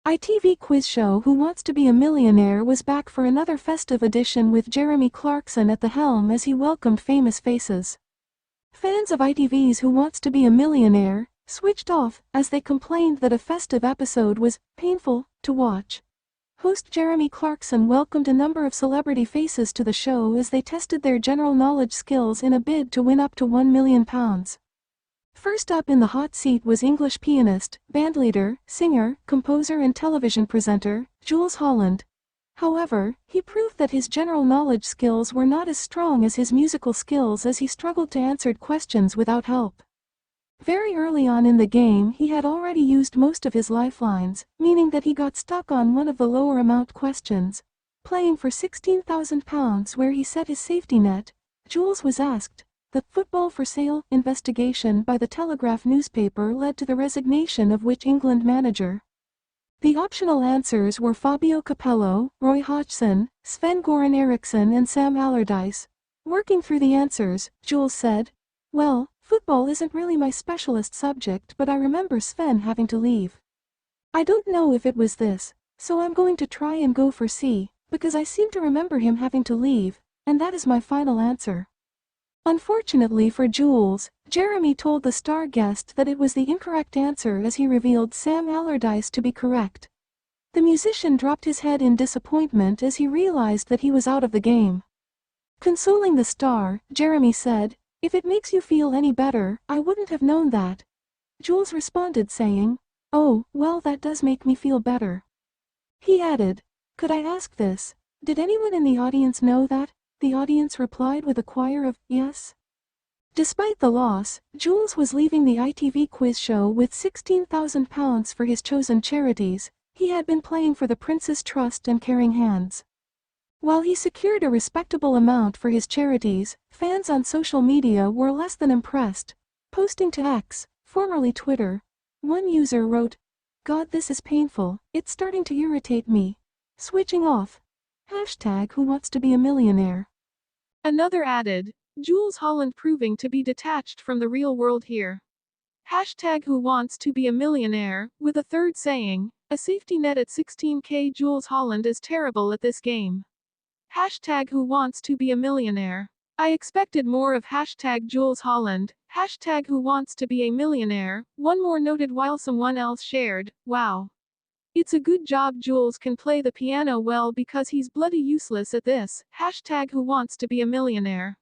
ITV quiz show Who Wants to Be a Millionaire was back for another festive edition with Jeremy Clarkson at the helm as he welcomed famous faces. Fans of ITV's Who Wants to Be a Millionaire switched off as they complained that a festive episode was painful to watch. Host Jeremy Clarkson welcomed a number of celebrity faces to the show as they tested their general knowledge skills in a bid to win up to £1 million. First up in the hot seat was English pianist, bandleader, singer, composer and television presenter, Jools Holland. However, he proved that his general knowledge skills were not as strong as his musical skills as he struggled to answer questions without help. Very early on in the game he had already used most of his lifelines, meaning that he got stuck on one of the lower amount questions. Playing for £16,000 where he set his safety net, Jools was asked. The football for sale investigation by the Telegraph newspaper led to the resignation of which England manager? The optional answers were Fabio Capello, Roy Hodgson, Sven-Goran Eriksson and Sam Allardyce. Working through the answers, Jools said, "Well, football isn't really my specialist subject, but I remember Sven having to leave. I don't know if it was this, so I'm going to try and go for C, because I seem to remember him having to leave, and that is my final answer." Unfortunately for Jools, Jeremy told the star guest that it was the incorrect answer as he revealed Sam Allardyce to be correct. The musician dropped his head in disappointment as he realized that he was out of the game. Consoling the star, Jeremy said, "If it makes you feel any better, I wouldn't have known that." Jools responded saying, "Oh, well, that does make me feel better." He added, "Could I ask this? Did anyone in the audience know that?" The audience replied with a choir of yes. Despite the loss, Jools was leaving the ITV quiz show with £16,000 for his chosen charities. He had been playing for the Prince's Trust and Caring Hands. While he secured a respectable amount for his charities, fans on social media were less than impressed. Posting to X, formerly Twitter, one user wrote, "God, this is painful, it's starting to irritate me. Switching off. Hashtag Who Wants to Be a Millionaire." Another added, "Jools Holland proving to be detached from the real world here. Hashtag Who Wants to Be a Millionaire," with a third saying, "A safety net at 16k. Jools Holland is terrible at this game. Hashtag Who Wants to Be a Millionaire. I expected more of hashtag Jools Holland, hashtag Who Wants to Be a Millionaire," one more noted while someone else shared, "Wow. It's a good job Jools can play the piano well because he's bloody useless at this. Hashtag Who Wants to Be a Millionaire."